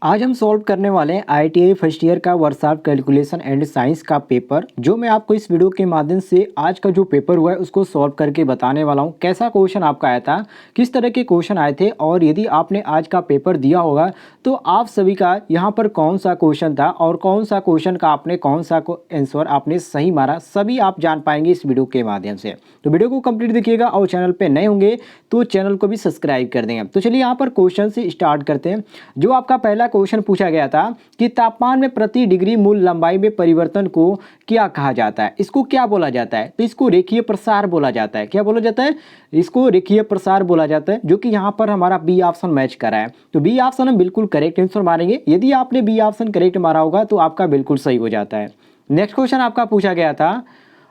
आज हम सॉल्व करने वाले हैं आईटीआई फर्स्ट ईयर का वर्कशॉप कैलकुलेशन एंड साइंस का पेपर, जो मैं आपको इस वीडियो के माध्यम से आज का जो पेपर हुआ है उसको सॉल्व करके बताने वाला हूं। कैसा क्वेश्चन आपका आया था, किस तरह के क्वेश्चन आए थे, और यदि आपने आज का पेपर दिया होगा तो आप सभी का यहाँ पर कौन सा क्वेश्चन था और कौन सा क्वेश्चन का आपने कौन सा आंसर आपने सही मारा, सभी आप जान पाएंगे इस वीडियो के माध्यम से। तो वीडियो को कंप्लीट देखिएगा और चैनल पर नए होंगे तो चैनल को भी सब्सक्राइब कर देंगे। तो चलिए यहाँ पर क्वेश्चन से स्टार्ट करते हैं। जो आपका पहला क्वेश्चन पूछा गया था कि तापमान में प्रति डिग्री मूल लंबाई में परिवर्तन को क्या कहा जाता है, इसको क्या बोला जाता है? तो इसको रेखीय प्रसार बोला जाता है। क्या बोला जाता है? इसको रेखीय प्रसार बोला जाता है, जो कि यहाँ पर हमारा बी ऑप्शन मैच करा है। तो बी ऑप्शन हम बिल्कुल करेक्ट आंसर मारेंगे। यदि आपने बी ऑप्शन करेक्ट मारा होगा तो आपका बिल्कुल सही हो जाता है। नेक्स्ट क्वेश्चन आपका पूछा गया था,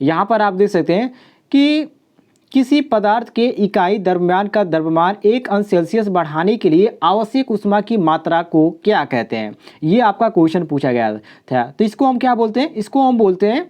यहाँ पर आप देख सकते हैं कि किसी पदार्थ के इकाई द्रव्यमान का द्रव्यमान 1 अंश सेल्सियस बढ़ाने के लिए आवश्यक ऊष्मा की मात्रा को क्या कहते हैं? ये आपका क्वेश्चन पूछा गया था। तो इसको हम क्या बोलते हैं? इसको हम बोलते हैं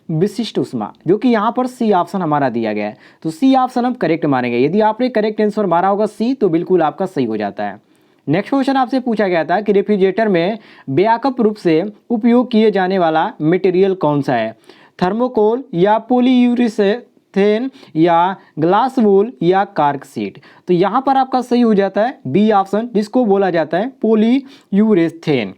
विशिष्ट ऊष्मा, जो कि यहाँ पर सी ऑप्शन हमारा दिया गया है। तो सी ऑप्शन हम करेक्ट मारेंगे। यदि आपने करेक्ट आंसर मारा होगा सी, तो बिल्कुल आपका सही हो जाता है। नेक्स्ट क्वेश्चन आपसे पूछा गया था कि रेफ्रिजरेटर में व्यापक रूप से उपयोग किए जाने वाला मटेरियल कौन सा है? थर्मोकोल या पॉलीयूरेथेन या ग्लास वूल या कार्क शीट? तो यहाँ पर आपका सही हो जाता है बी ऑप्शन, जिसको बोला जाता है पॉलीयूरेथेन।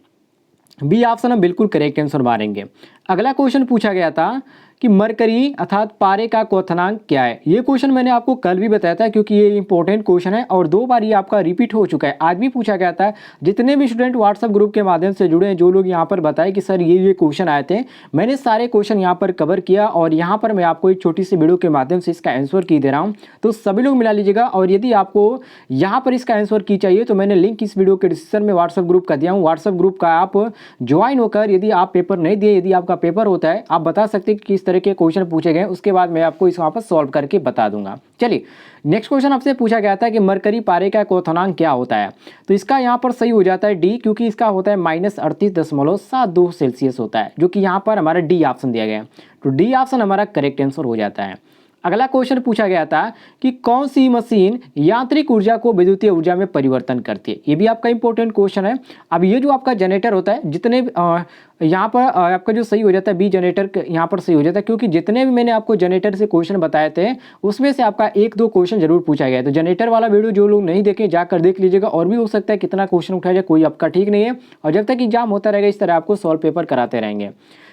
बी ऑप्शन हम बिल्कुल करेक्ट आंसर मारेंगे। अगला क्वेश्चन पूछा गया था कि मरकरी अर्थात पारे का क्वथनांक क्या है? ये क्वेश्चन मैंने आपको कल भी बताया था, क्योंकि ये इंपॉर्टेंट क्वेश्चन है और 2 बार ये आपका रिपीट हो चुका है। आज भी पूछा गया था। जितने भी स्टूडेंट व्हाट्सएप ग्रुप के माध्यम से जुड़े हैं, जो लोग यहाँ पर बताए कि सर ये क्वेश्चन आए थे, मैंने सारे क्वेश्चन यहाँ पर कवर किया और यहाँ पर मैं आपको एक छोटी सी वीडियो के माध्यम से इसका आंसर की दे रहा हूँ। तो सभी लोग मिला लीजिएगा। और यदि आपको यहाँ पर इसका आंसर की चाहिए तो मैंने लिंक इस वीडियो के डिस्क्रिप्शन में व्हाट्सएप ग्रुप का दिया हूँ। व्हाट्सएप ग्रुप का आप ज्वाइन होकर, यदि आप पेपर नहीं दिए, यदि आपका पेपर होता है, आप बता सकते हैं कि किस तरह के क्वेश्चन पूछे गए, उसके बाद मैं आपको इस वहाँ पर सॉल्व करके बता दूंगा। चलिए, नेक्स्ट क्वेश्चन आपसे पूछा गया था कि मरकरी पारे का क्वथनांक क्या होता है? तो इसका यहाँ पर सही हो जाता है डी, क्योंकि इसका होता है -38.72 सेल्सियस होता है, जो कि यहाँ पर हमारा डी ऑप्शन दिया गया है। तो डी ऑप्शन हमारा करेक्ट आंसर हो जाता है। अगला क्वेश्चन पूछा गया था कि कौन सी मशीन यांत्रिक ऊर्जा को विद्युतीय ऊर्जा में परिवर्तन करती है? ये भी आपका इंपॉर्टेंट क्वेश्चन है। अब ये जो आपका जनरेटर होता है, जितने यहाँ पर आपका जो सही हो जाता है बी जनरेटर यहाँ पर सही हो जाता है, क्योंकि जितने भी मैंने आपको जनरेटर से क्वेश्चन बताए थे उसमें से आपका 1-2 क्वेश्चन जरूर पूछा गया है। तो जनरेटर वाला वीडियो जो लोग नहीं देखे जाकर देख लीजिएगा, और भी हो सकता है कितना क्वेश्चन उठाया जाए, कोई आपका ठीक नहीं है। और जब तक एग्जाम होता रहेगा इस तरह आपको सॉल्व पेपर कराते रहेंगे।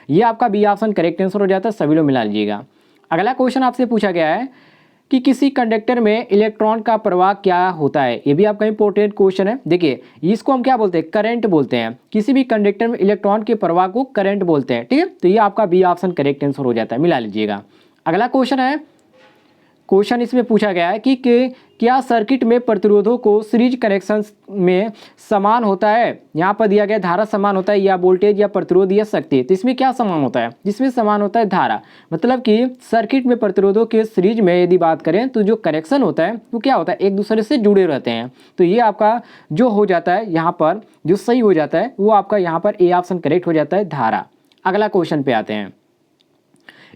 ये आपका बी ऑप्शन करेक्ट आंसर हो जाता है। सभी लोग मिला लीजिएगा। अगला क्वेश्चन आपसे पूछा गया है कि किसी कंडक्टर में इलेक्ट्रॉन का प्रवाह क्या होता है? ये भी आपका इंपॉर्टेंट क्वेश्चन है। देखिए, इसको हम क्या बोलते हैं? करंट बोलते हैं। किसी भी कंडक्टर में इलेक्ट्रॉन के प्रवाह को करंट बोलते हैं। ठीक है, तो ये आपका बी ऑप्शन करेक्ट आंसर हो जाता है। मिला लीजिएगा। अगला क्वेश्चन है, क्वेश्चन इसमें पूछा गया है कि क्या सर्किट में प्रतिरोधों को सीरीज कनेक्शन में समान होता है? यहाँ पर दिया गया धारा समान होता है, या वोल्टेज या प्रतिरोध या शक्ति। तो इसमें क्या समान होता है? जिसमें समान होता है धारा। मतलब कि सर्किट में प्रतिरोधों के सीरीज में यदि बात करें तो जो कनेक्शन होता है वो क्या होता है? एक दूसरे से जुड़े रहते हैं। तो ये आपका जो हो जाता है यहाँ पर जो सही हो जाता है वो आपका यहाँ पर ए ऑप्शन करेक्ट हो जाता है, धारा। अगला क्वेश्चन पे आते हैं।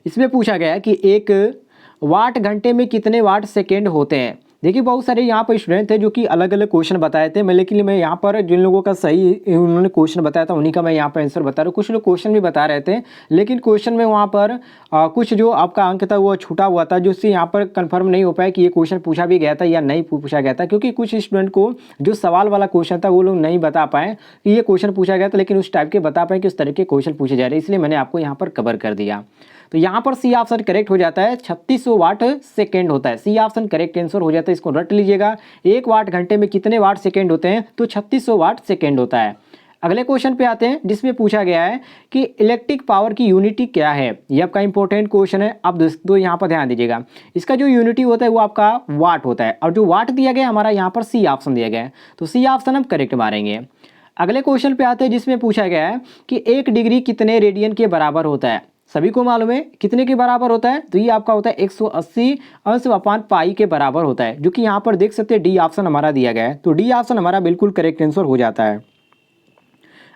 इसमें पूछा गया है कि 1 वाट घंटे में कितने वाट सेकेंड होते हैं? देखिए, बहुत सारे यहाँ पर स्टूडेंट थे जो कि अलग अलग क्वेश्चन बताए थे, लेकिन मैं यहाँ पर जिन लोगों का सही उन्होंने क्वेश्चन बताया था उन्हीं का मैं यहाँ पर आंसर बता रहा हूँ। कुछ लोग क्वेश्चन भी बता रहे थे, लेकिन क्वेश्चन में वहाँ पर कुछ जो आपका अंक था वो छूटा हुआ था, जिससे यहाँ पर कंफर्म नहीं हो पाया कि ये क्वेश्चन पूछा भी गया था या नहीं पूछा गया था, क्योंकि कुछ स्टूडेंट को जो सवाल वाला क्वेश्चन था वो लोग नहीं बता पाए कि ये क्वेश्चन पूछा गया था, लेकिन उस टाइप के बता पाए कि उस तरह के क्वेश्चन पूछे जा रहे हैं, इसलिए मैंने आपको यहाँ पर कवर कर दिया। तो यहाँ पर सी ऑप्शन करेक्ट हो जाता है, 3600 वाट सेकेंड होता है। सी ऑप्शन करेक्ट आंसर हो जाता है, इसको रट लीजिएगा। 1 वाट घंटे में कितने वाट सेकेंड होते हैं? तो 3600 वाट सेकेंड होता है। अगले क्वेश्चन पे आते हैं, जिसमें पूछा गया है कि इलेक्ट्रिक पावर की यूनिटी क्या है? ये आपका इंपॉर्टेंट क्वेश्चन है। अब दोस्तों यहाँ पर ध्यान दीजिएगा, इसका जो यूनिटी होता है वो आपका वाट होता है, और जो वाट दिया गया हमारा यहाँ पर सी ऑप्शन दिया गया है, तो सी ऑप्शन हम करेक्ट मारेंगे। अगले क्वेश्चन पे आते हैं, जिसमें पूछा गया है कि 1 डिग्री कितने रेडियन के बराबर होता है? सभी को मालूम है कितने के बराबर होता है? तो ये आपका होता है 180 अंश अपान पाई के बराबर होता है, जो कि यहाँ पर देख सकते हैं डी ऑप्शन हमारा दिया गया है। तो डी ऑप्शन हमारा बिल्कुल करेक्ट आंसर हो जाता है।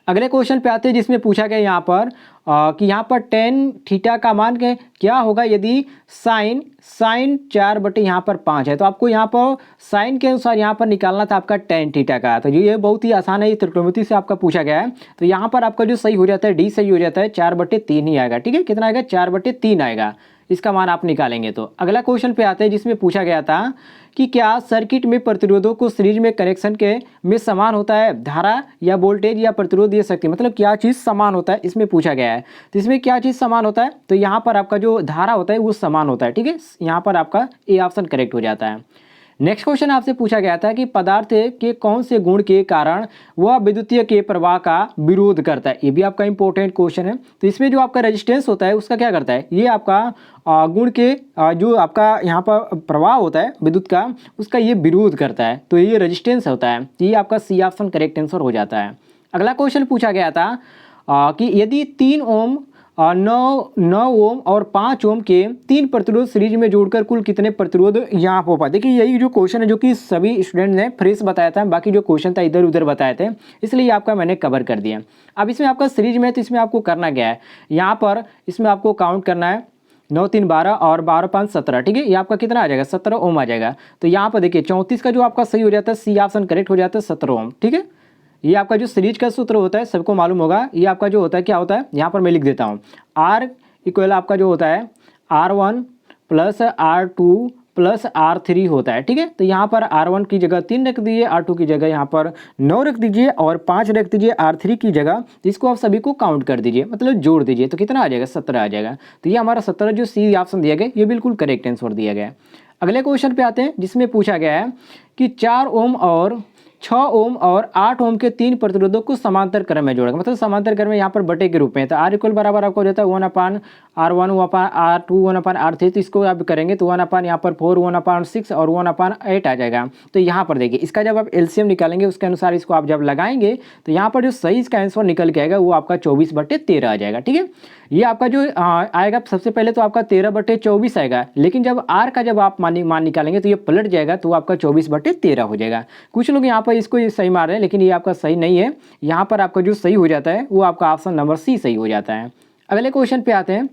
अगले क्वेश्चन पे आते हैं, जिसमें पूछा गया यहाँ पर कि यहाँ पर टेन थीटा का मान क्या होगा यदि साइन 4 बटे यहाँ पर 5 है, तो आपको यहाँ पर साइन के अनुसार यहाँ पर निकालना था आपका टेन थीटा का। तो ये बहुत ही आसान है, ये त्रिकोणमिति से आपका पूछा गया है। तो यहाँ पर आपका जो सही हो जाता है डी सही हो जाता है, 4/3 ही आएगा। ठीक है, कितना आएगा? 4/3 आएगा, इसका मान आप निकालेंगे। तो अगला क्वेश्चन पे आते हैं जिसमें पूछा गया था कि क्या सर्किट में प्रतिरोधों को सीरीज में कनेक्शन के में समान होता है धारा या वोल्टेज या प्रतिरोध ये शक्ति, मतलब क्या चीज़ समान होता है, इसमें पूछा गया है। तो इसमें क्या चीज़ समान होता है? तो यहाँ पर आपका जो धारा होता है वो समान होता है। ठीक है, यहाँ पर आपका ए ऑप्शन करेक्ट हो जाता है। नेक्स्ट क्वेश्चन आपसे पूछा गया था कि पदार्थ के कौन से गुण के कारण वह विद्युतीय के प्रवाह का विरोध करता है। ये भी आपका इंपॉर्टेंट क्वेश्चन है। तो इसमें जो आपका रेजिस्टेंस होता है उसका क्या करता है, ये आपका गुण के जो आपका यहाँ पर प्रवाह होता है विद्युत का, उसका ये विरोध करता है। तो ये रेजिस्टेंस होता है। ये आपका सी ऑप्शन करेक्ट आंसर हो जाता है। अगला क्वेश्चन पूछा गया था कि यदि 3 ओम 9 ओम और 5 ओम के 3 प्रतिरोध सीरीज में जोड़कर कुल कितने प्रतिरोध यहाँ हो पाए। देखिए यही जो क्वेश्चन है जो कि सभी स्टूडेंट ने फ्रेश बताया था, बाकी जो क्वेश्चन था इधर उधर बताए थे, इसलिए आपका मैंने कवर कर दिया। अब इसमें आपका सीरीज में, तो इसमें आपको करना क्या है, यहाँ पर इसमें आपको काउंट करना है 9 3 12 और 12 5 17। ठीक है, ये आपका कितना आ जाएगा? 17 ओम आ जाएगा। तो यहाँ पर देखिए 34 का जो आपका सही हो जाता है, सी ऑप्शन करेक्ट हो जाता है, 17 ओम। ठीक है, ये आपका जो सीरीज का सूत्र होता है सबको मालूम होगा। ये आपका जो होता है क्या होता है, यहाँ पर मैं लिख देता हूँ, R इक्वल आपका जो होता है R1 + R2 + R3 होता है। ठीक है, तो यहाँ पर R1 की जगह 3 रख दीजिए, R2 की जगह यहाँ पर 9 रख दीजिए और 5 रख दीजिए R3 की जगह। तो इसको आप सभी को काउंट कर दीजिए, मतलब जोड़ दीजिए, तो कितना आ जाएगा? 17 आ जाएगा। तो ये हमारा 17 जो सी ऑप्शन दिया गया ये बिल्कुल करेक्ट आंसर दिया गया है। अगले क्वेश्चन पे आते हैं जिसमें पूछा गया है कि 4 ओम और 6 ओम और 8 ओम के 3 प्रतिरोधों को समांतर क्रम में जोड़ेगा, मतलब समांतर क्रम में यहाँ पर बटे के रूप में। तो R इक्वल बराबर आपको हो जाता है 1/R1 1/R2 1/R3। तो इसको आप करेंगे तो 1 यहाँ पर 4 1/6 और 1/8 आ जाएगा। तो यहाँ पर देखिए इसका जब आप एलसीएम निकालेंगे उसके अनुसार इसको आप जब लगाएंगे तो यहाँ पर जो सही इसका आंसर निकल के आएगा वो आपका 24/13 आ जाएगा। ठीक है, ये आपका जो आएगा सबसे पहले तो आपका 13/24 आएगा, लेकिन जब R का जब आप मान निकालेंगे तो ये पलट जाएगा, तो आपका 24/13 हो जाएगा। कुछ लोग यहाँ पर इसको ये सही मार रहे हैं, लेकिन ये आपका सही नहीं है। यहाँ पर आपका जो सही हो जाता है वो आपका ऑप्शन नंबर सी सही हो जाता है। अगले क्वेश्चन पे आते हैं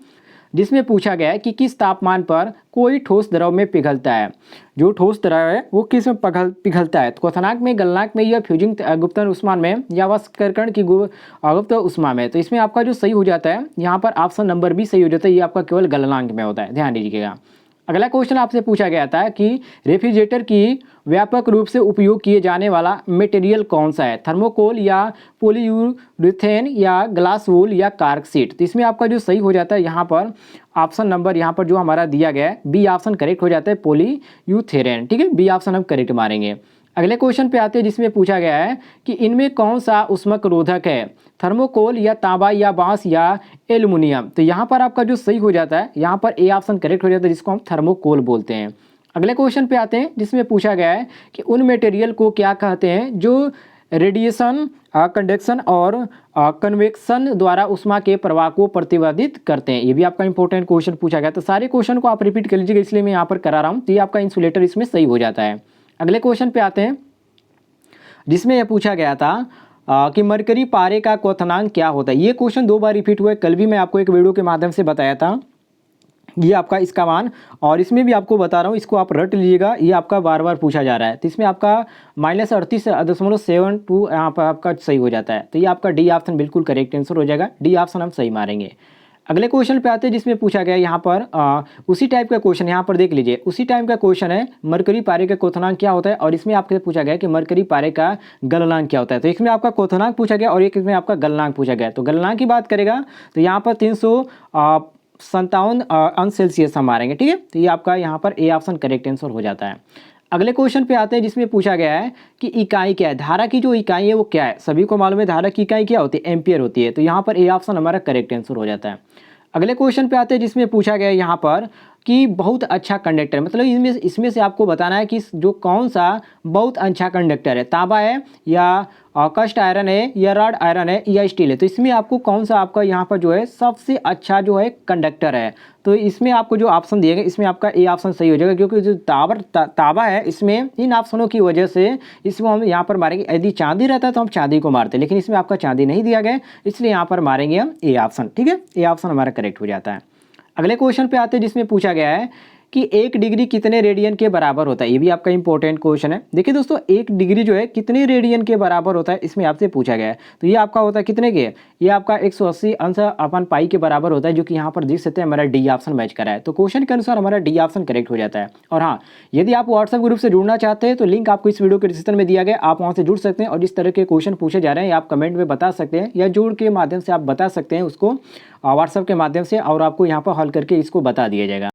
जिसमें पूछा गया है कि किस तापमान पर कोई ठोस द्रव में पिघलता है। जो ठोस द्रव है वो किस में पिघलता है? तो क्वथनांक में, गलनांक में या फ्यूजिंग गुप्तन उष्मा में या वाष्पीकरण की गुप्त उष्मा में। तो इसमें आपका जो सही हो जाता है यहाँ पर ऑप्शन नंबर बी सही हो जाता है। ये आपका केवल गलनांक में होता है, ध्यान दीजिएगा। अगला क्वेश्चन आपसे पूछा गया था कि रेफ्रिजरेटर की व्यापक रूप से उपयोग किए जाने वाला मटेरियल कौन सा है? थर्मोकोल या पॉलीयूरेथेन या ग्लास वूल या कार्क शीट। तो इसमें आपका जो सही हो जाता है यहाँ पर ऑप्शन नंबर यहाँ पर जो हमारा दिया गया है बी ऑप्शन करेक्ट हो जाता है, पॉलीयूरेथेन। ठीक है, बी ऑप्शन हम करेक्ट मारेंगे। अगले क्वेश्चन पे आते हैं जिसमें पूछा गया है कि इनमें कौन सा उष्मक रोधक है? थर्मोकोल या तांबा या बांस या एल्युमिनियम। तो यहाँ पर आपका जो सही हो जाता है यहाँ पर ए ऑप्शन करेक्ट हो जाता है, जिसको हम थर्मोकोल बोलते हैं। अगले क्वेश्चन पे आते हैं जिसमें पूछा गया है कि उन मटेरियल को क्या कहते हैं जो रेडिएशन, कंडक्शन और कन्वेक्शन द्वारा उष्मा के प्रवाह को प्रतिवर्धित करते हैं। ये भी आपका इंपॉर्टेंट क्वेश्चन पूछा गया। तो सारे क्वेश्चन को आप रिपीट कर लीजिएगा, इसलिए मैं यहाँ पर करा रहा हूँ। तो ये आपका इंसुलेटर इसमें सही हो जाता है। अगले क्वेश्चन पे आते हैं जिसमें यह पूछा गया था कि मरकरी पारे का क्वथनांक क्या होता है। ये क्वेश्चन 2 बार रिपीट हुआ है, कल भी मैं आपको एक वीडियो के माध्यम से बताया था ये आपका इसका मान, और इसमें भी आपको बता रहा हूँ, इसको आप रट लीजिएगा, ये आपका बार बार पूछा जा रहा है। तो इसमें आपका -38.72 यहाँ पर आपका सही हो जाता है। तो ये आपका डी ऑप्शन बिल्कुल करेक्ट आंसर हो जाएगा, डी ऑप्शन हम सही मारेंगे। अगले क्वेश्चन पे आते हैं जिसमें पूछा गया यहाँ पर उसी टाइप का क्वेश्चन, यहाँ पर देख लीजिए उसी टाइप का क्वेश्चन है, मरकरी पारे का क्वथनांक क्या होता है, और इसमें आपसे पूछा गया कि मरकरी पारे का गलनांक क्या होता है। तो इसमें आपका क्वथनांक पूछा गया और एक इसमें आपका गलनांक पूछा गया। तो गलनांक की बात करेगा तो यहाँ पर 357 अंश सेल्सियस हम मारेंगे। ठीक है, तो ये आपका यहाँ पर ए ऑप्शन करेक्ट आंसर हो जाता है। अगले क्वेश्चन पे आते हैं जिसमें पूछा गया है कि इकाई क्या है, धारा की जो इकाई है वो क्या है। सभी को मालूम है धारा की इकाई क्या होती है, एम्पियर होती है। तो यहाँ पर ए ऑप्शन हमारा करेक्ट आंसर हो जाता है। अगले क्वेश्चन पे आते हैं जिसमें पूछा गया है यहाँ पर कि बहुत अच्छा कंडक्टर है, मतलब इसमें से आपको बताना है कि जो कौन सा बहुत अच्छा कंडक्टर है, तांबा है या कास्ट आयरन है या रॉड आयरन है या स्टील है। तो इसमें आपको कौन सा आपका यहाँ पर जो है सबसे अच्छा जो है कंडक्टर है। तो इसमें आपको जो ऑप्शन दिए गए इसमें आपका ए ऑप्शन सही हो जाएगा, क्योंकि जो तांबा है इसमें इन ऑप्शनों की वजह से इसमें हम यहाँ पर मारेंगे। यदि चांदी रहता तो हम चांदी को मारते, लेकिन इसमें आपका चांदी नहीं दिया गया, इसलिए यहाँ पर मारेंगे हम ए ऑप्शन। ठीक है, ए ऑप्शन हमारा करेक्ट हो जाता है। अगले क्वेश्चन पे आते हैं जिसमें पूछा गया है कि 1 डिग्री कितने रेडियन के बराबर होता है। ये भी आपका इंपॉर्टेंट क्वेश्चन है। देखिए दोस्तों, 1 डिग्री जो है कितने रेडियन के बराबर होता है, इसमें आपसे पूछा गया है। तो ये आपका होता है कितने के, ये आपका 180 अंश अपन पाई के बराबर होता है, जो कि यहाँ पर देख सकते हैं हमारा डी ऑप्शन मैच करा है। तो क्वेश्चन के अनुसार हमारा डी ऑप्शन करेक्ट हो जाता है। और हाँ, यदि आप व्हाट्सएप ग्रुप से जुड़ना चाहते हैं तो लिंक आपको इस वीडियो के डिस्क्रिप्शन में दिया गया, आप वहाँ से जुड़ सकते हैं। और जिस तरह के क्वेश्चन पूछे जा रहे हैं आप कमेंट में बता सकते हैं, या जोड़ के माध्यम से आप बता सकते हैं उसको व्हाट्सएप के माध्यम से, और आपको यहाँ पर हल करके इसको बता दिया जाएगा।